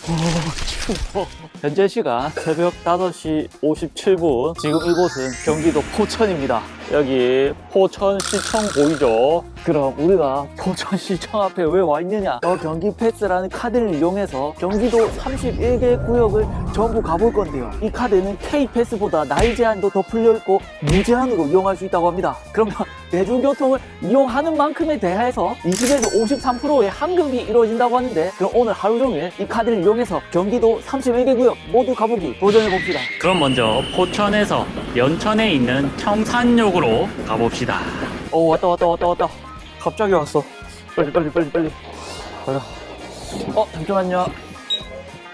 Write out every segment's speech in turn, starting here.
추워. 현재 시간 새벽 5시 57분. 지금 이곳은 경기도 포천입니다. 여기 포천시청 보이죠? 그럼 우리가 포천시청 앞에 왜 와 있느냐? 경기 패스라는 카드를 이용해서 경기도 31개 구역을 전부 가볼 건데요. 이 카드는 K패스보다 나이 제한도 더 풀려있고 무제한으로 이용할 수 있다고 합니다. 그러면 대중교통을 이용하는 만큼에 대해서 20에서 53%의 환급이 이루어진다고 하는데, 그럼 오늘 하루 종일 이 카드를 이용해서 경기도 31개 구역 모두 가보기 도전해봅시다. 그럼 먼저 포천에서 연천에 있는 청산역으로 가봅시다. 왔다. 갑자기 왔어. 빨리. 가자. 잠시만요.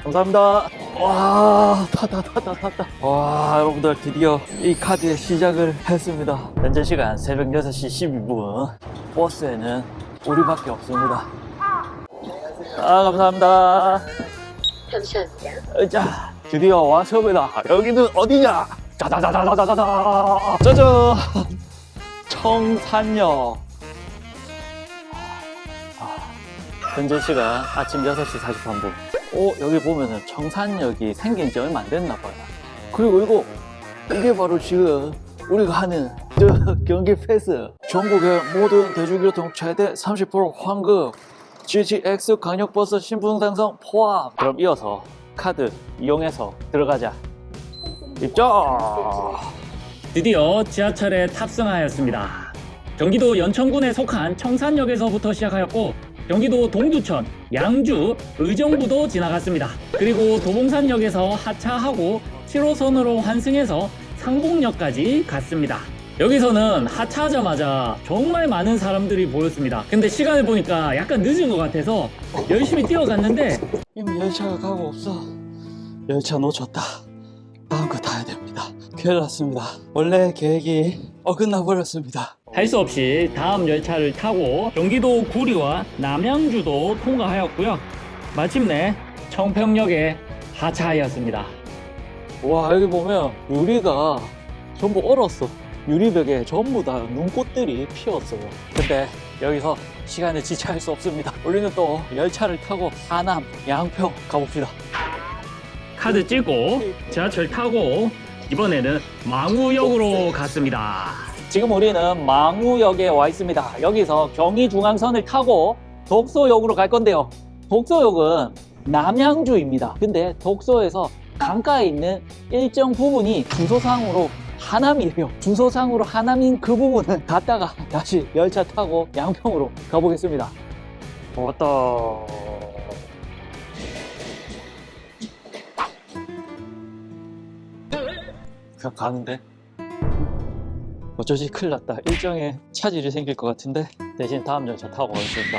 감사합니다. 와, 탔다. 와, 여러분들 드디어 이 카드의 시작을 했습니다. 현재 시간 새벽 6시 12분. 버스에는 우리밖에 없습니다. 감사합니다. 감사합니다. 자, 드디어 왔습니다. 여기는 어디냐? 짜잔! 청산역. 현재 시간 아침 6시 43분. 여기 보면은 청산역이 생긴 지 얼마 안 됐나 봐요. 그리고 이게 바로 지금 우리가 하는 경기 패스. 전국의 모든 대중교통 최대 30% 환급. GTX 강력버스 신분 상승 포함. 그럼 이어서 카드 이용해서 들어가자. 입장! 드디어 지하철에 탑승하였습니다. 경기도 연천군에 속한 청산역에서부터 시작하였고, 경기도 동두천, 양주, 의정부도 지나갔습니다. 그리고 도봉산역에서 하차하고 7호선으로 환승해서 상봉역까지 갔습니다. 여기서는 하차하자마자 정말 많은 사람들이 보였습니다. 근데 시간을 보니까 약간 늦은 것 같아서 열심히 뛰어갔는데 이미 열차가 가고 없어. 열차 놓쳤다. 다음 거 타야 됩니다. 큰일 났습니다. 원래 계획이 어긋나 버렸습니다. 할 수 없이 다음 열차를 타고 경기도 구리와 남양주도 통과하였고요. 마침내 청평역에 하차하였습니다. 와, 여기 보면 유리가 전부 얼었어. 유리벽에 전부 다 눈꽃들이 피었어요. 근데 여기서 시간을 지체할 수 없습니다. 우리는 또 열차를 타고 하남, 양평 가봅시다. 카드 찍고 지하철 타고 이번에는 망우역으로 갔습니다. 지금 우리는 망우역에 와 있습니다. 여기서 경의중앙선을 타고 독소역으로 갈 건데요. 독소역은 남양주입니다. 근데 독소에서 강가에 있는 일정 부분이 주소상으로 하남이에요. 주소상으로 하남인 그 부분은 갔다가 다시 열차 타고 양평으로 가보겠습니다. 왔다. 그냥 가는데 어쩌지 큰일 났다. 일정에 차질이 생길 것 같은데 대신 다음 열차 타고 가겠습니다.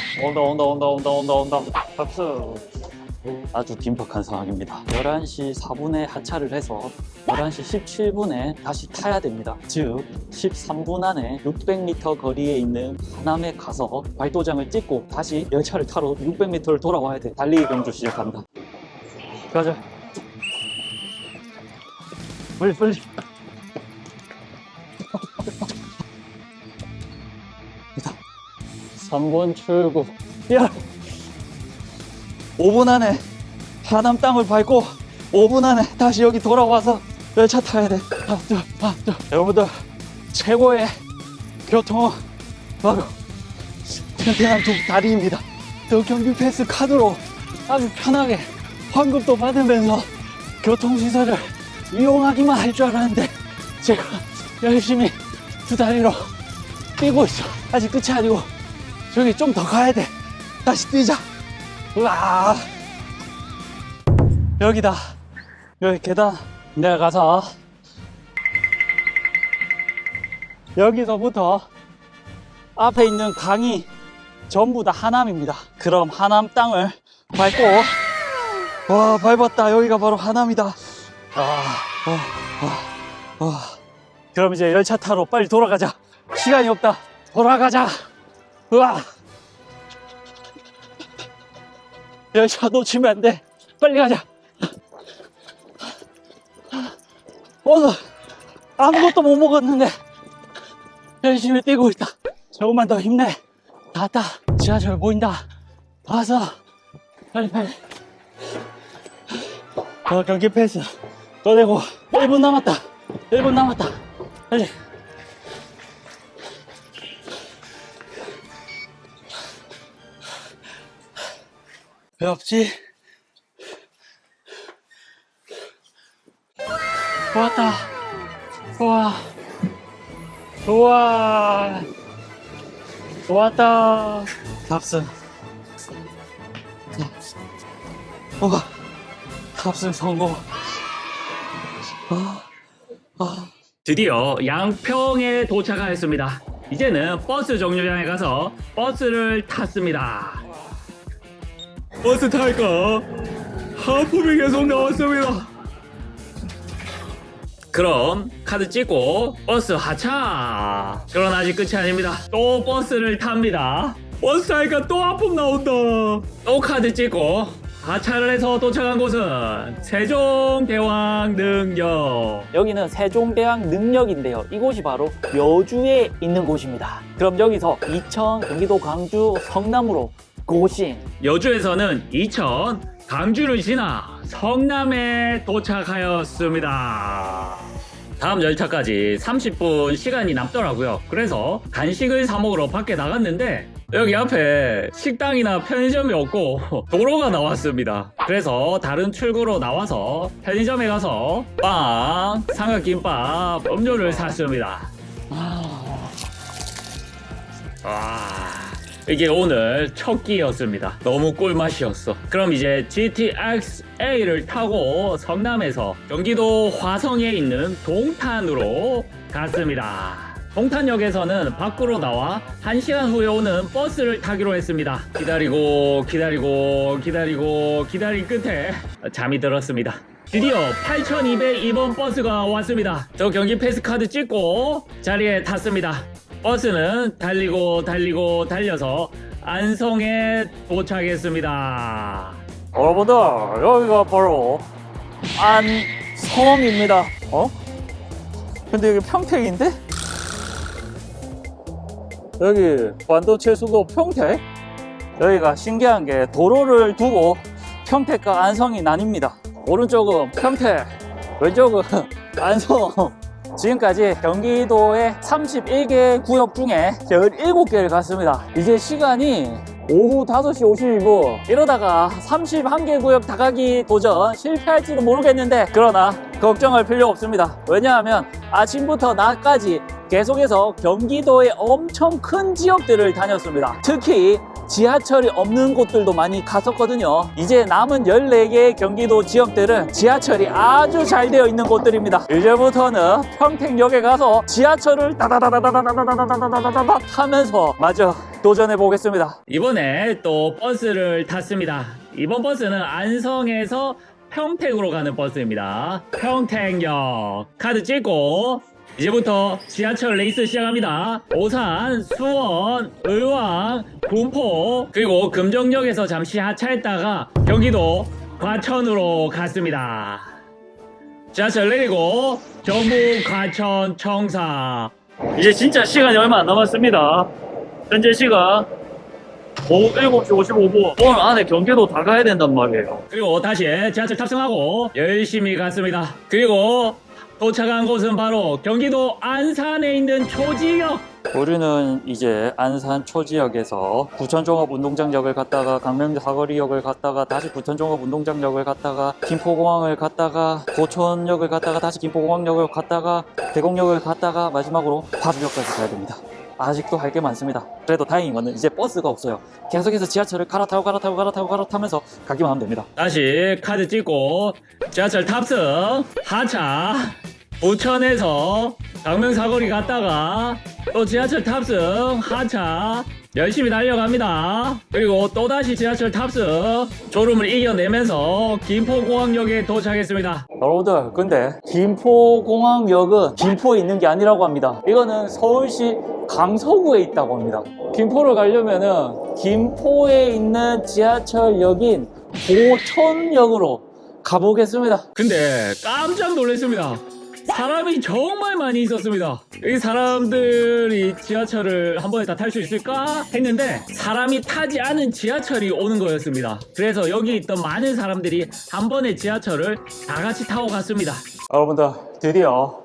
온다. 박수. 아주 긴박한 상황입니다. 11시 4분에 하차를 해서 11시 17분에 다시 타야 됩니다. 즉 13분 안에 600m 거리에 있는 하남에 가서 발도장을 찍고 다시 열차를 타러 600m를 돌아와야 돼. 달리기 경주 시작한다. 가자. 빨리. 3번 출구. 야! 5분 안에 하남 땅을 밟고 5분 안에 다시 여기 돌아와서 열차 타야 돼. 여러분들, 최고의 교통은 바로 튼튼한 두 다리입니다. 경기 패스 카드로 아주 편하게 환급도 받으면서 교통시설을 이용하기만 할 줄 알았는데 제가 열심히 두 다리로 뛰고 있어. 아직 끝이 아니고 저기 좀 더 가야 돼. 다시 뛰자. 우와, 여기다. 여기 계단 내려가서 여기서부터 앞에 있는 강이 전부 다 하남입니다. 그럼 하남 땅을 밟고, 와, 밟았다. 여기가 바로 하남이다. 그럼 이제 열차 타러 빨리 돌아가자. 시간이 없다. 돌아가자. 우와, 열차 놓치면 안 돼. 빨리 가자. 오늘 아무것도 못 먹었는데 열심히 뛰고 있다. 조금만 더 힘내. 다 왔다. 지하철 보인다. 와서 빨리. 경기 패스 꺼내고 1분 남았다. 1분 남았다. 빨리. 왜 없지? 좋았다. 좋아. 좋아. 좋았다. 탑승. 탑승 성공. 드디어 양평에 도착하였습니다. 이제는 버스 정류장에 가서 버스를 탔습니다. 버스 탈까? 하품이 계속 나왔습니다. 그럼 카드 찍고 버스 하차. 그럼 아직 끝이 아닙니다. 또 버스를 탑니다. 버스 타니까 또 하품 나온다. 또 카드 찍고 하차를 해서 도착한 곳은 세종대왕릉역. 여기는 세종대왕 능력인데요. 이곳이 바로 여주에 있는 곳입니다. 그럼 여기서 이천, 경기도 광주, 성남으로 고신. 여주에서는 이천, 강주를 지나 성남에 도착하였습니다. 다음 열차까지 30분 시간이 남더라고요. 그래서 간식을 사 먹으러 밖에 나갔는데 여기 앞에 식당이나 편의점이 없고 도로가 나왔습니다. 그래서 다른 출구로 나와서 편의점에 가서 빵, 삼각김밥, 음료를 샀습니다. 이게 오늘 첫 끼였습니다. 너무 꿀맛이었어. 그럼 이제 GTX-A를 타고 성남에서 경기도 화성에 있는 동탄으로 갔습니다. 동탄역에서는 밖으로 나와 1시간 후에 오는 버스를 타기로 했습니다. 기다린 끝에 잠이 들었습니다. 드디어 8202번 버스가 왔습니다. 저 경기 패스카드 찍고 자리에 탔습니다. 버스는 달려서 안성에 도착했습니다. 여러분들, 여기가 바로 안성입니다. 근데 여기 평택인데? 여기 반도체 수도 평택? 여기가 신기한 게 도로를 두고 평택과 안성이 나뉩니다. 오른쪽은 평택, 왼쪽은 안성. 지금까지 경기도의 31개 구역 중에 17개를 갔습니다. 이제 시간이 오후 5시 52분. 이러다가 31개 구역 다 가기 도전 실패할지도 모르겠는데, 그러나 걱정할 필요 없습니다. 왜냐하면 아침부터 낮까지 계속해서 경기도의 엄청 큰 지역들을 다녔습니다. 특히 지하철이 없는 곳들도 많이 갔었거든요. 이제 남은 14개의 경기도 지역들은 지하철이 아주 잘 되어 있는 곳들입니다. 이제부터는 평택역에 가서 지하철을 다다다다다다다다다다다다다 타면서 마저 도전해 보겠습니다. 이번에 또 버스를 탔습니다. 이번 버스는 안성에서 평택으로 가는 버스입니다. 평택역 카드 찍고 이제부터 지하철 레이스 시작합니다. 오산, 수원, 의왕, 군포, 그리고 금정역에서 잠시 하차했다가 경기도 과천으로 갔습니다. 지하철 내리고 정부, 과천, 청사. 이제 진짜 시간이 얼마 안 남았습니다. 현재 시간 오후 7시 55분. 오늘 안에 경기도 다 가야 된단 말이에요. 그리고 다시 지하철 탑승하고 열심히 갔습니다. 그리고 도착한 곳은 바로 경기도 안산에 있는 초지역. 우리는 이제 안산 초지역에서 부천종합운동장역을 갔다가 강명 사거리역을 갔다가 다시 부천종합운동장역을 갔다가 김포공항을 갔다가 고촌역을 갔다가 다시 김포공항역을 갔다가 대곡역을 갔다가 마지막으로 파주역까지 가야 됩니다. 아직도 할 게 많습니다. 그래도 다행인 거는 이제 버스가 없어요. 계속해서 지하철을 갈아타면서 가기만 하면 됩니다. 다시 카드 찍고 지하철 탑승 하차. 부천에서 강명사거리 갔다가 또 지하철 탑승 하차. 열심히 달려갑니다. 그리고 또다시 지하철 탑승. 졸음을 이겨내면서 김포공항역에 도착했습니다. 여러분들, 근데 김포공항역은 김포에 있는 게 아니라고 합니다. 이거는 서울시 강서구에 있다고 합니다. 김포를 가려면은 김포에 있는 지하철역인 고천역으로 가보겠습니다. 근데 깜짝 놀랐습니다. 사람이 정말 많이 있었습니다. 이 사람들이 지하철을 한 번에 다 탈 수 있을까 했는데 사람이 타지 않은 지하철이 오는 거였습니다. 그래서 여기 있던 많은 사람들이 한 번에 지하철을 다 같이 타고 갔습니다. 여러분들 드디어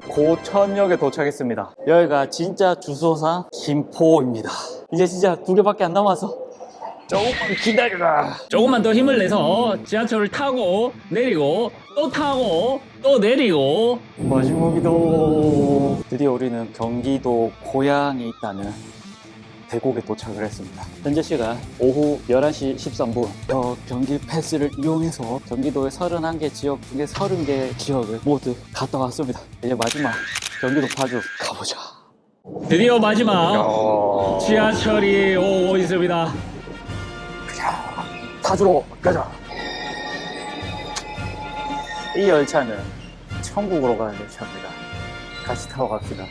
고천역에 도착했습니다. 여기가 진짜 주소상 김포입니다. 이제 진짜 2개밖에 안 남아서 조금만 기다려라. 조금만 더 힘을 내서 지하철을 타고 내리고 또 타고 또 내리고. 마지막이다. 드디어 우리는 경기도 고향에 있다는 대곡에 도착을 했습니다. 현재 시간 오후 11시 13분. 경기 패스를 이용해서 경기도의 31개 지역 중에 30개 지역을 모두 갔다 왔습니다. 이제 마지막 경기도 파주 가보자. 드디어 마지막 지하철이 오고 있습니다. 파주로 가자. 이 열차는 천국으로 가는 열차입니다. 같이 타고 갑시다.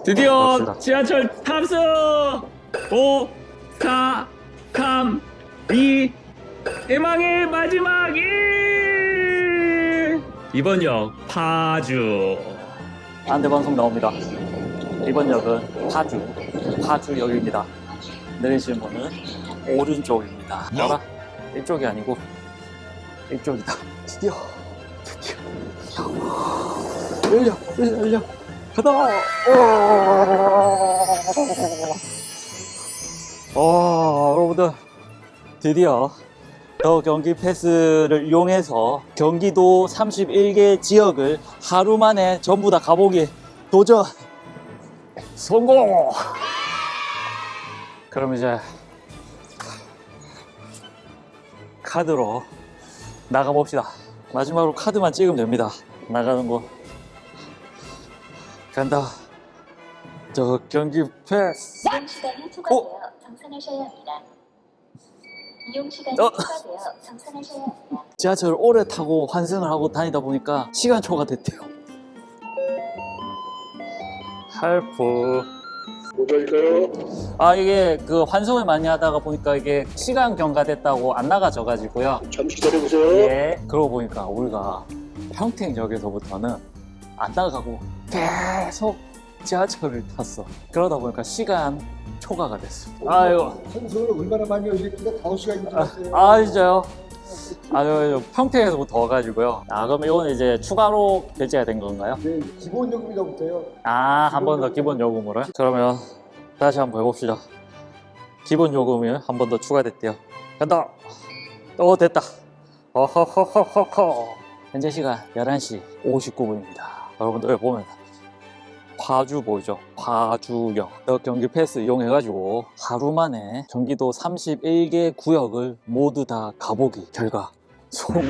드디어 갑시다. 지하철 탑승! 5, 4, 3, 2, 대망의 마지막 1! 이번 역 파주. 안대방송 나옵니다. 이번 역은 파주역입니다. 내리실 문은 오른쪽입니다. 알아? 이쪽이 아니고 이쪽이다. 드디어 열려 가다. 여러분들 드디어 더 경기 패스를 이용해서 경기도 31개 지역을 하루 만에 전부 다 가보기 도전 성공. 그럼 이제 카드로 나가봅시다. 마지막으로 카드만 찍으면 됩니다. 나가는 거 간다. 저 경기 패스. 이용 시간이 초과되어 정산하셔야 합니다. 이용 시간이 어. 초과되어 정산하셔야 합니다. 지하철을 오래 타고 환승을 하고 다니다 보니까 시간 초가 됐대요. 할프. 뭐랄까요? 이게 그 환승을 많이 하다가 보니까 이게 시간 경과됐다고 안 나가져 가지고요. 잠시 기다려보세요. 예. 그러고 보니까 우리가 평택역에서부터는 안 나가고 계속 지하철을 탔어. 그러다 보니까 시간 초과가 됐어. 아이고. 환승을 얼마나 많이 하셨길래 5시간이 지났어요. 진짜요? 평택에서부터 와가지고요. 그럼 이건 이제 추가로 결제가 된 건가요? 네, 기본 요금이라부터요. 한 번 더 기본 요금으로요? 그러면 다시 한번 해봅시다. 기본 요금이 한 번 더 추가됐대요. 간다. 됐다. 어허허허허. 현재 시간 11시 59분입니다. 여러분들 여기 보면 파주 보이죠? 파주역. 경기 패스 이용해가지고 하루 만에 경기도 31개 구역을 모두 다 가보기 결과 성공!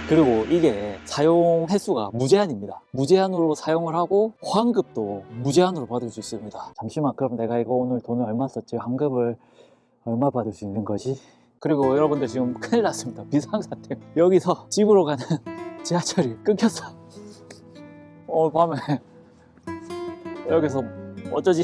그리고 이게 사용 횟수가 무제한입니다. 무제한으로 사용을 하고 환급도 무제한으로 받을 수 있습니다. 잠시만, 그럼 내가 이거 오늘 돈을 얼마 썼지? 환급을 얼마 받을 수 있는 거지? 그리고 여러분들 지금 큰일 났습니다. 비상사태. 여기서 집으로 가는 지하철이 끊겼어. 오늘 밤에 여기서 어쩌지?